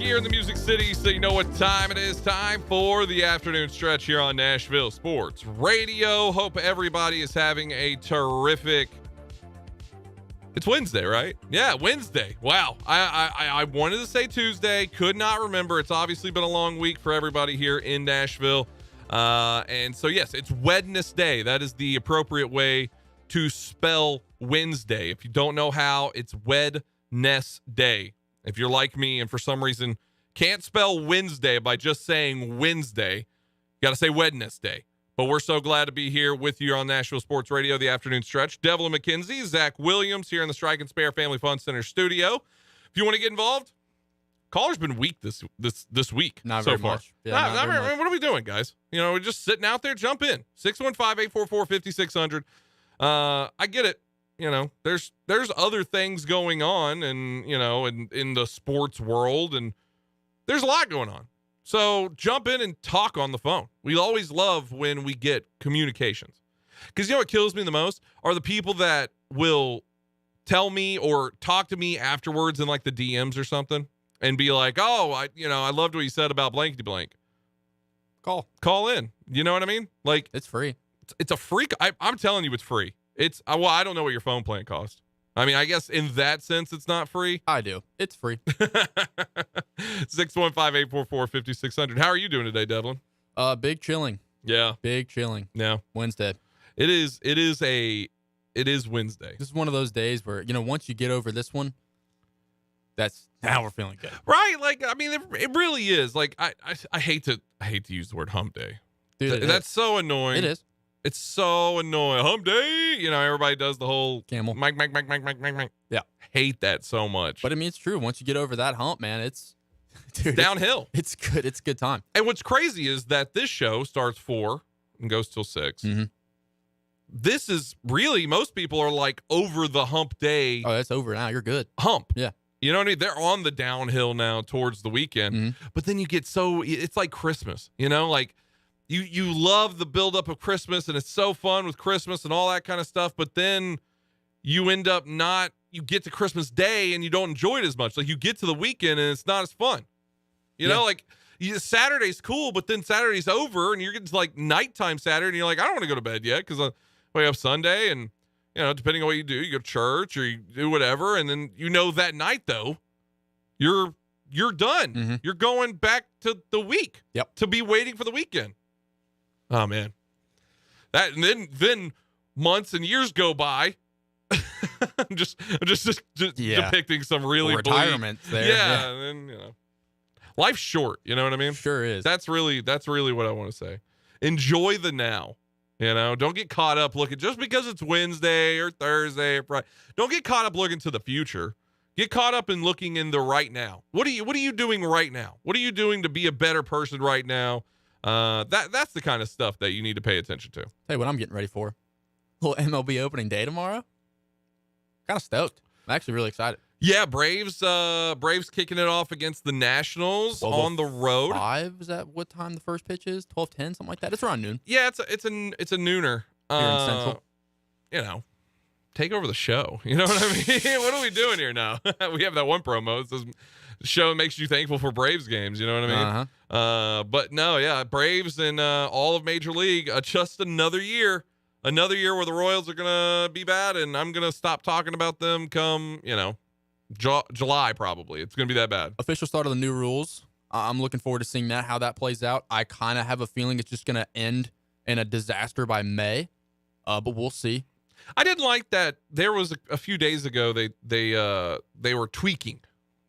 here in the Music City, so you know what time it is. Time for the afternoon stretch here on Nashville Sports Radio. Hope everybody is having a terrific... It's Wednesday, right? Yeah, Wednesday. Wow. I wanted to say Tuesday, could not remember. It's obviously been a long week for everybody here in Nashville. And so, yes, it's Wednesday. That is the appropriate way to spell Wednesday. If you don't know how, it's Wednesday. If you're like me and for some reason can't spell Wednesday by just saying Wednesday, you got to say Wednesday. But we're so glad to be here with you on Nashville Sports Radio, the afternoon stretch. Devlin McKenzie, Zach Williams here in the Strike and Spare Family Fun Center studio. If you want to get involved, caller's been weak this week. Not so very far. much. Yeah, not very much. What are we doing, guys? You know, we're just sitting out there. Jump in. 615-844-5600. I get it. You know, there's other things going on and, you know, in the sports world, and there's a lot going on. So jump in and talk on the phone. We always love when we get communications. Because you know what kills me the most are the people that will tell me or talk to me afterwards in like the DMs or something and be like, oh, I loved what you said about blankety blank. Call in. You know what I mean? Like, It's free. It's a free. I'm telling you, it's free. I don't know what your phone plan costs. I mean, I guess in that sense, it's not free. I do. It's free. 615-844-5600. How are you doing today, Devlin? Big chilling. Yeah. Big chilling. Yeah. Wednesday. It is Wednesday. This is one of those days where, you know, once you get over this one, now we're feeling good. Right. Like, I mean, it really is. Like, I hate to use the word hump day. Dude, That's so annoying. It is. It's so annoying. Hump day. You know, everybody does the whole Camel. Mike. Yeah. Hate that so much. But I mean, it's true. Once you get over that hump, man, it's downhill. It's good. It's a good time. And what's crazy is that this show starts 4 and goes till 6. Mm-hmm. This is really, most people are like over the hump day. Oh, that's over now. You're good. Hump. Yeah. You know what I mean? They're on the downhill now towards the weekend. Mm-hmm. But then you get it's like Christmas, you know, like you love the buildup of Christmas and it's so fun with Christmas and all that kind of stuff. But then you end up you get to Christmas Day and you don't enjoy it as much. Like you get to the weekend and it's not as fun. You know, like Saturday's cool, but then Saturday's over and you're getting to like nighttime Saturday and you're like, I don't want to go to bed yet because I wake up Sunday and, you know, depending on what you do, you go to church or you do whatever. And then, you know, that night though, you're done. Mm-hmm. You're going back to the week. Yep. To be waiting for the weekend. Oh man. And then months and years go by. I'm just depicting some really retirement there. Yeah, and then, you know, life's short. You know what I mean? Sure is. That's really what I want to say. Enjoy the now. You know, don't get caught up looking just because it's Wednesday or Thursday or Friday. Don't get caught up looking to the future. Get caught up in looking in the right now. What are you doing right now? What are you doing to be a better person right now? That's the kind of stuff that you need to pay attention to. Hey, what I'm getting ready for. A little MLB opening day tomorrow. Kind of stoked. I'm actually really excited. Yeah, Braves kicking it off against the Nationals on the road. 5, is that what time the first pitch is? 12:10, something like that. It's around noon. Yeah, it's a nooner. Here in Central. You know, take over the show. You know what I mean? What are we doing here now? We have that one promo. It says the show makes you thankful for Braves games. You know what I mean? Uh-huh. But no, yeah, Braves and all of Major League. Just another year where the Royals are gonna be bad, and I'm gonna stop talking about them come, you know, July probably. It's gonna be that bad. Official start of the new rules. I'm looking forward to seeing how that plays out. I kind of have a feeling it's just gonna end in a disaster by May, but we'll see. I didn't like that. There was a few days ago they were tweaking.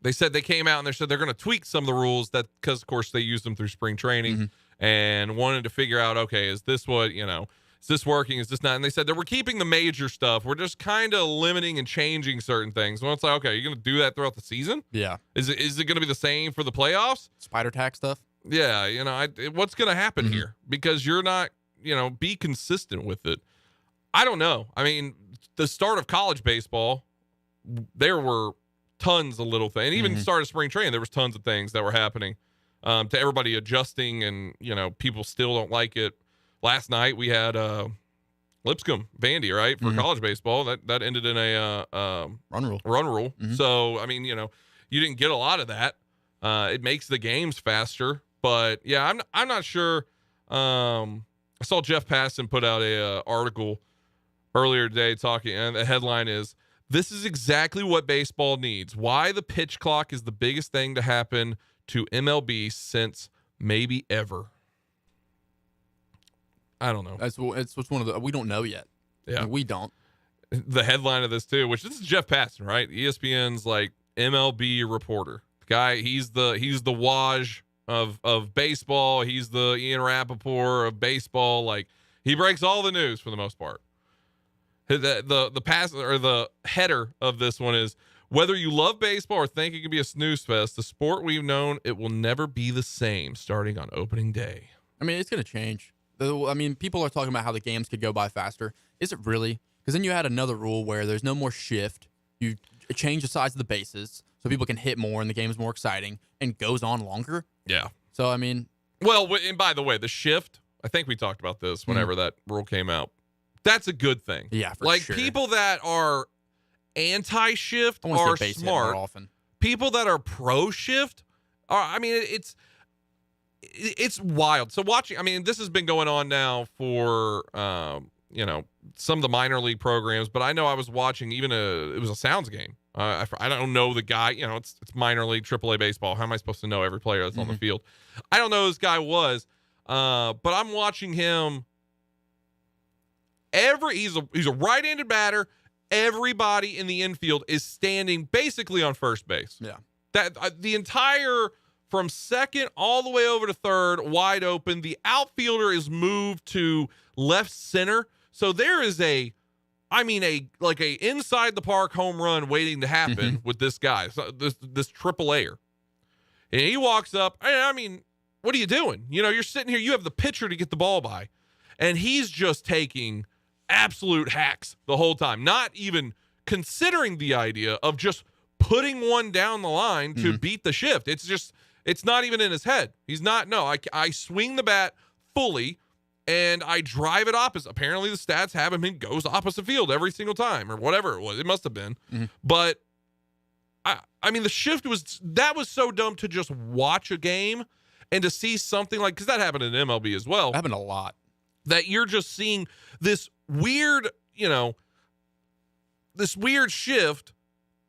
They said they came out and they said they're going to tweak some of the rules because of course they used them through spring training and wanted to figure out, okay, is this what, you know, is this working? Is this not? And they said that we're keeping the major stuff. We're just kind of limiting and changing certain things. Well, it's like, okay, you're going to do that throughout the season? Yeah. Is it going to be the same for the playoffs? Spider tack stuff? Yeah. You know, what's going to happen here? Because you're not, you know, be consistent with it. I don't know. I mean, the start of college baseball, there were tons of little things. And even the start of spring training, there was tons of things that were happening to everybody adjusting, and, you know, people still don't like it. Last night we had Lipscomb Vandy, right, for college baseball. That ended in a run rule. So, I mean, you know, you didn't get a lot of that. It makes the games faster, but yeah, I'm not sure. I saw Jeff Passan put out a article earlier today talking, and the headline is, "This is exactly what baseball needs. Why the pitch clock is the biggest thing to happen to MLB since maybe ever." I don't know. It's one of the, we don't know yet. Yeah. I mean, we don't. The headline of this too, which this is Jeff Passan, right? ESPN's like MLB reporter. The guy, he's the Waj of baseball. He's the Ian Rappaport of baseball. Like, he breaks all the news for the most part. The pass, or the header of this one is, "Whether you love baseball or think it can be a snooze fest, the sport we've known, it will never be the same starting on opening day." I mean, it's going to change. I mean, people are talking about how the games could go by faster. Is it really? Because then you had another rule where there's no more shift. You change the size of the bases so people can hit more and the game is more exciting and goes on longer. Yeah. So, I mean. Well, and by the way, the shift, I think we talked about this whenever that rule came out. That's a good thing. Yeah, for like, sure. people that are anti-shift are smart. Often. People that are pro-shift are, I mean, it's wild. So watching, I mean, this has been going on now for, some of the minor league programs, but I know I was watching it was a Sounds game. I don't know the guy, it's minor league AAA baseball. How am I supposed to know every player that's on the field? I don't know who this guy was, but I'm watching him. He's a right-handed batter. Everybody in the infield is standing basically on first base. Yeah. That the entire, from second all the way over to third, wide open. The outfielder is moved to left center. So there is a inside the park home run waiting to happen with this guy. So this triple A'er. And he walks up. I mean, what are you doing? You're sitting here, you have the pitcher to get the ball by. And he's just taking absolute hacks the whole time, not even considering the idea of just putting one down the line to beat the shift. It's not even in his head. He's not, no, I swing the bat fully and I drive it opposite. Apparently the stats have him, goes opposite field every single time, or whatever it was. It must have been. But I mean, the shift was so dumb to just watch a game and to see something like, because that happened in MLB as well. It happened a lot. That you're just seeing this weird, this weird shift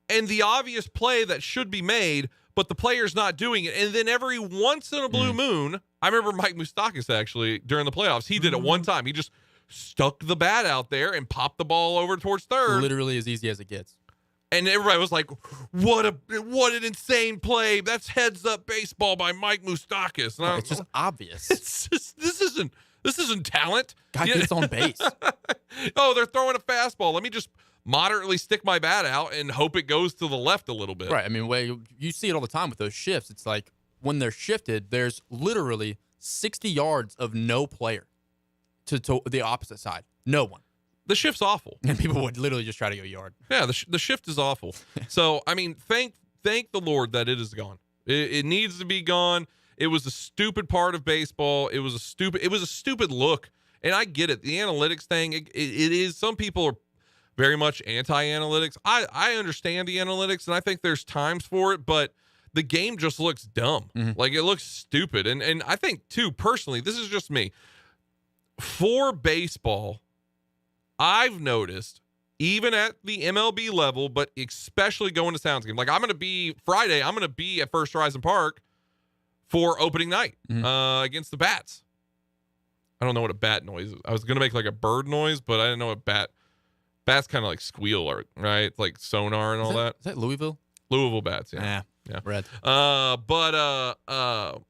and the obvious play that should be made, but the player's not doing it. And then every once in a blue moon, I remember Mike Moustakas actually during the playoffs, he did it one time. He just stuck the bat out there and popped the ball over towards third. Literally as easy as it gets. And everybody was like, what an insane play. That's heads up baseball by Mike Moustakas. No, it's just obvious. It's just, this isn't talent. Guy gets on base. Oh, they're throwing a fastball. Let me just moderately stick my bat out and hope it goes to the left a little bit. Right. I mean, you see it all the time with those shifts. It's like when they're shifted, there's literally 60 yards of no player to the opposite side. No one. The shift's awful. And people would literally just try to go yard. Yeah, the shift is awful. So, I mean, thank the Lord that it is gone. It needs to be gone. It was a stupid part of baseball. It was a stupid look. And I get it. The analytics thing, it is, some people are very much anti-analytics. I understand the analytics, and I think there's times for it, but the game just looks dumb. Like, it looks stupid. And I think, too, personally, this is just me. For baseball, I've noticed, even at the MLB level, but especially going to Sounds game, like Friday, I'm going to be at First Horizon Park for opening night against the Bats. I don't know what a bat noise is. I was going to make like a bird noise, but I didn't know what bats kind of like squeal, right? It's like sonar and all that. Is that Louisville? Louisville Bats, yeah. Yeah. Red. But I'm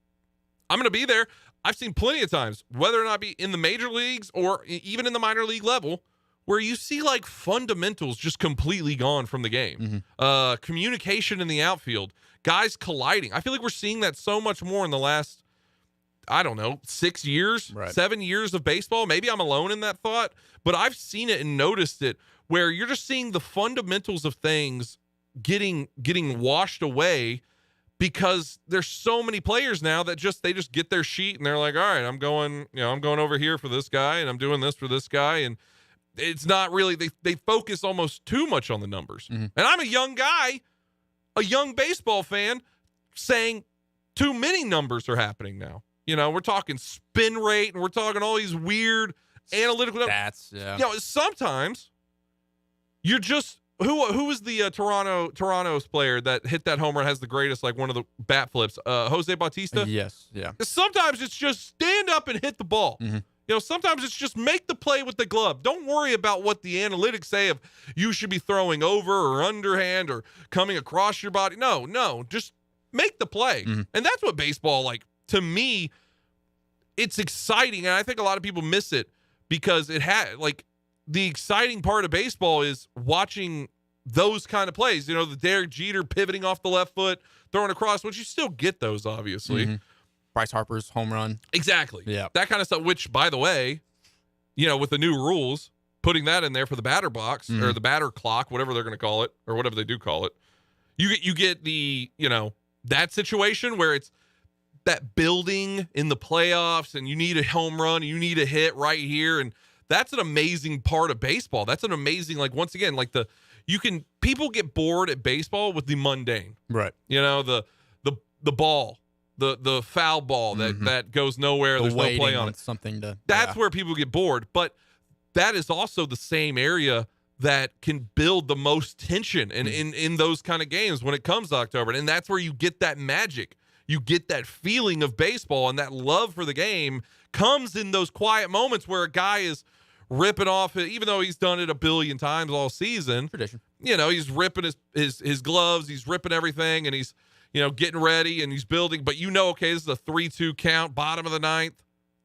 going to be there. I've seen plenty of times, whether or not be in the major leagues or even in the minor league level, where you see like fundamentals just completely gone from the game. Communication in the outfield, guys colliding. I feel like we're seeing that so much more in the last, I don't know, 6 years, right. 7 years of baseball. Maybe I'm alone in that thought, but I've seen it and noticed it where you're just seeing the fundamentals of things getting washed away because there's so many players now that they just get their sheet and they're like, all right, I'm going over here for this guy and I'm doing this for this guy. And it's not really, they focus almost too much on the numbers. And I'm a young guy, a young baseball fan saying, too many numbers are happening now. You know, we're talking spin rate and we're talking all these weird analytical stats. Yeah. You know, sometimes you're just who was the Toronto's player that hit that home run, has the greatest, like one of the bat flips, Jose Bautista? Yes. Yeah. Sometimes it's just stand up and hit the ball. Mm-hmm. You know, sometimes it's just make the play with the glove. Don't worry about what the analytics say of you should be throwing over or underhand or coming across your body. No, just make the play. Mm-hmm. And that's what baseball, like, to me, it's exciting. And I think a lot of people miss it because it had, like, the exciting part of baseball is watching those kind of plays. You know, the Derek Jeter pivoting off the left foot, throwing across, which you still get those, obviously. Mm-hmm. Bryce Harper's home run. Exactly. Yeah. That kind of stuff, which, by the way, you know, with the new rules, putting that in there for the batter box or the batter clock, whatever they're going to call it, or whatever they do call it, you get the, you know, that situation where it's that building in the playoffs and you need a home run, you need a hit right here. And that's an amazing part of baseball. That's an amazing, like, once again, like people get bored at baseball with the mundane. Right. You know, the ball. The foul ball that goes nowhere. There's no play on it. That's where people get bored. But that is also the same area that can build the most tension in those kind of games when it comes to October. And that's where you get that magic. You get that feeling of baseball, and that love for the game comes in those quiet moments where a guy is ripping off, even though he's done it a billion times all season. Tradition. You know, he's ripping his gloves, he's ripping everything, and he's, you know, getting ready and he's building, but you know, okay, this is a 3-2 count, bottom of the ninth.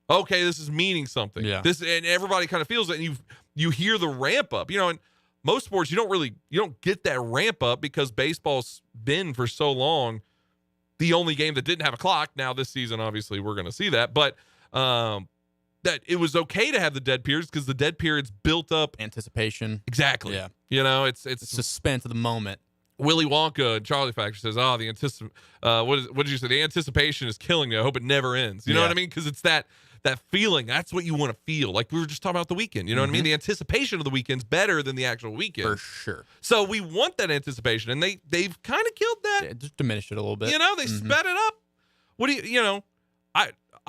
Okay, this is meaning something. Yeah. And everybody kind of feels it, and you hear the ramp up. You know, in most sports, you don't get that ramp up because baseball's been for so long the only game that didn't have a clock. Now this season, obviously, we're going to see that, but that it was okay to have the dead periods because the dead periods built up anticipation. Exactly. Yeah. You know, it's suspense of the moment. Willy Wonka and Charlie Factor says, "Oh, what did you say? The anticipation is killing me. I hope it never ends." You know what I mean? Because it's that feeling. That's what you want to feel. Like we were just talking about the weekend. You know what I mean? The anticipation of the weekend's better than the actual weekend. For sure. So we want that anticipation, and they've kind of killed that. Yeah, just diminished it a little bit. You know, they sped it up. What do you know?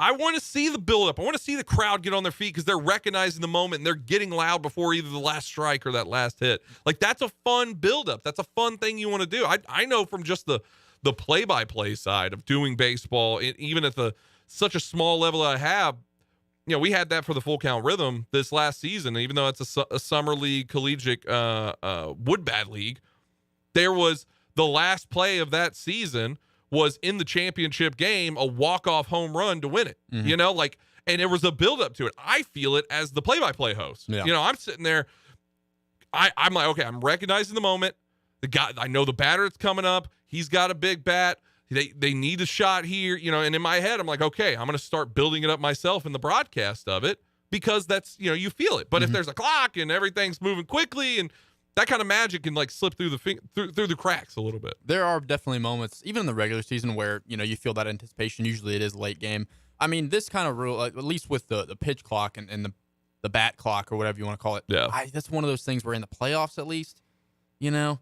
I want to see the build-up. I want to see the crowd get on their feet because they're recognizing the moment and they're getting loud before either the last strike or that last hit. Like, that's a fun build-up. That's a fun thing you want to do. I know from just the play-by-play side of doing baseball, even at such a small level that I have, you know, we had that for the Full Count Rhythm this last season. Even though it's a summer league, collegiate wood bat league, there was the last play of that season was in the championship game, a walk-off home run to win it. You know, like, and there was a build-up to it. I feel it as the play-by-play host. Yeah. You know, I'm sitting there. I'm like, okay, I'm recognizing the moment. The guy, I know the batter that's coming up. He's got a big bat. They need a shot here, you know, and in my head, I'm like, okay, I'm going to start building it up myself in the broadcast of it because that's, you know, you feel it. But if there's a clock and everything's moving quickly and that kind of magic can like slip through the cracks a little bit. There are definitely moments, even in the regular season, where, you know, you feel that anticipation. Usually it is late game. I mean, this kind of rule, at least with the pitch clock and the bat clock or whatever you want to call it. Yeah. That's one of those things where in the playoffs, at least, you know,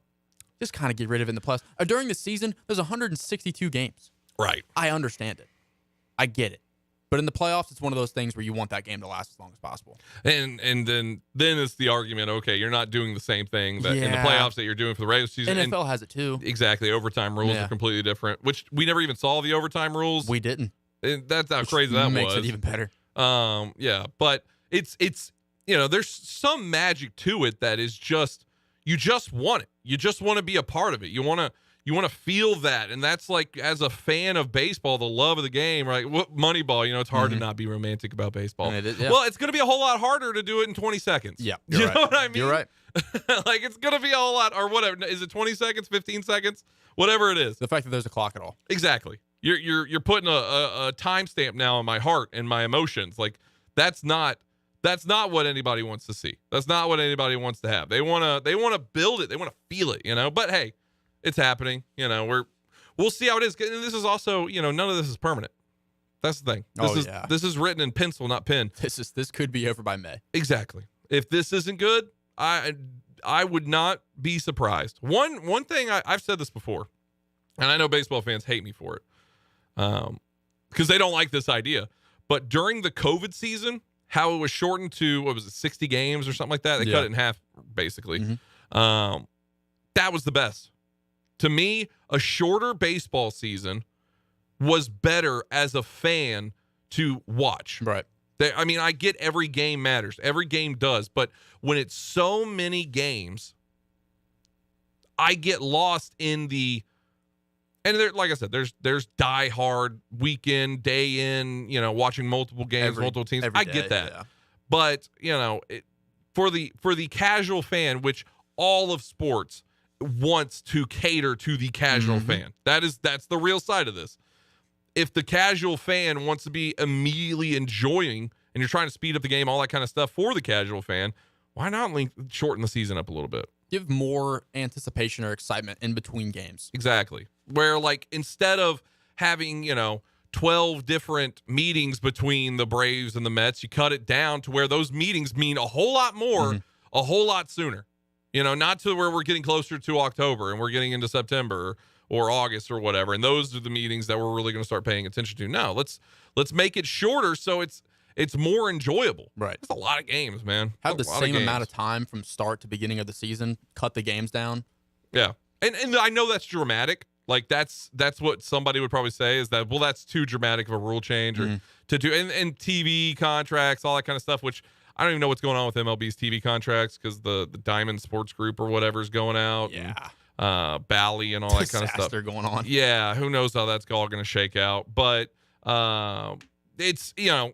just kind of get rid of it in the playoffs. During the season, there's 162 games. Right. I understand it. I get it. But in the playoffs, it's one of those things where you want that game to last as long as possible. And then it's the argument, okay, you're not doing the same thing that in the playoffs that you're doing for the regular season. NFL has it too. Exactly. Overtime rules are completely different, which we never even saw the overtime rules. We didn't. And that's how crazy that makes was. It even better. Yeah, but it's you know, there's some magic to it that is just, you just want it. You just want to be a part of it. You want to feel that. And that's like, as a fan of baseball, the love of the game, right? Moneyball, you know, it's hard to not be romantic about baseball. It is, yeah. Well, it's going to be a whole lot harder to do it in 20 seconds. Yeah. You know what I mean? You're right. Like, it's going to be a whole lot, or whatever. Is it 20 seconds, 15 seconds? Whatever it is. The fact that there's a clock at all. Exactly. You're putting a timestamp now on my heart and my emotions. Like, that's not what anybody wants to see. That's not what anybody wants to have. They want to build it. They want to feel it, you know? But hey, it's happening. You know, we'll see how it is. And this is also, you know, none of this is permanent. That's the thing. This is written in pencil, not pen. This could be over by May. Exactly. If this isn't good, I would not be surprised. One thing I've said this before, and I know baseball fans hate me for it. because they don't like this idea. But during the COVID season, how it was shortened to, what was it, 60 games or something like that? They cut it in half, basically. Mm-hmm. That was the best. To me, a shorter baseball season was better as a fan to watch. Right. I mean, I get every game matters. Every game does. But when it's so many games, I get lost in the... And there, like I said, there's die-hard weekend, day in, watching multiple games, multiple teams. I get that. Yeah. But, for the casual fan, which all of sports wants to cater to the casual fan. That's the real side of this. If the casual fan wants to be immediately enjoying, and you're trying to speed up the game, all that kind of stuff for the casual fan, why not shorten the season up a little bit? Give more anticipation or excitement in between games. Exactly. Where, instead of having, 12 different meetings between the Braves and the Mets, you cut it down to where those meetings mean a whole lot more, a whole lot sooner. Not to where we're getting closer to October and we're getting into September or August or whatever. And those are the meetings that we're really going to start paying attention to. No, let's make it shorter so it's more enjoyable. Right. It's a lot of games, man. Have the same amount of time from start to beginning of the season. Cut the games down. Yeah. And I know that's dramatic. That's what somebody would probably say is that, well, that's too dramatic of a rule change or to do. And TV contracts, all that kind of stuff, which I don't even know what's going on with MLB's TV contracts because the Diamond Sports Group or whatever is going out. Yeah. Bally and all that kind of stuff. Disaster going on. Yeah. Who knows how that's all going to shake out. But it's, I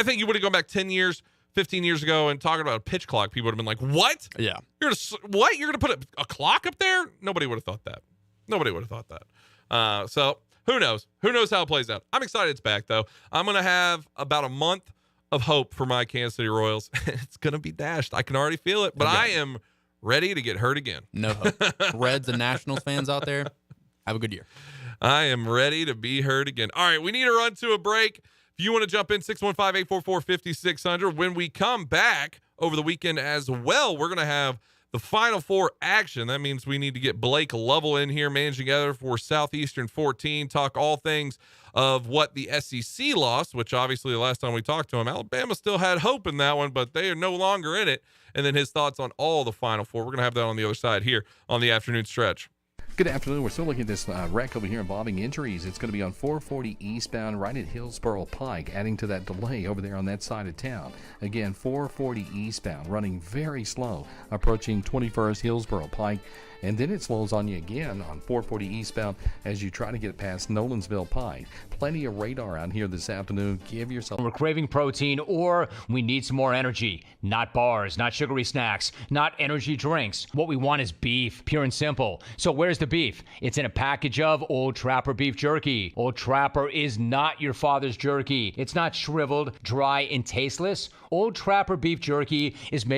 think you would have gone back 10 years, 15 years ago and talking about a pitch clock, people would have been like, what? Yeah. You're going to put a clock up there? Nobody would have thought that. So who knows? Who knows how it plays out? I'm excited it's back, though. I'm going to have about a month of hope for my Kansas City Royals. It's going to be dashed. I can already feel it, but I am ready to get hurt again. No hope. Reds and Nationals fans out there, have a good year. I am ready to be hurt again. All right, we need to run to a break. If you want to jump in, 615-844-5600. When we come back over the weekend as well, we're going to have the Final Four action. That means we need to get Blake Lovell in here, managing together for Southeastern 14, talk all things of what the SEC lost, which obviously the last time we talked to him, Alabama still had hope in that one, but they are no longer in it. And then his thoughts on all the Final Four. We're going to have that on the other side here on the afternoon stretch. Good afternoon. We're still looking at this wreck over here involving injuries. It's going to be on 440 eastbound right at Hillsborough Pike, adding to that delay over there on that side of town. Again, 440 eastbound, running very slow, approaching 21st Hillsborough Pike. And then it slows on you again on 440 eastbound as you try to get past Nolensville Pike. Plenty of radar out here this afternoon. Give yourself... We're craving protein or we need some more energy. Not bars, not sugary snacks, not energy drinks. What we want is beef, pure and simple. So where's the beef? It's in a package of Old Trapper beef jerky. Old Trapper is not your father's jerky. It's not shriveled, dry, and tasteless. Old Trapper beef jerky is made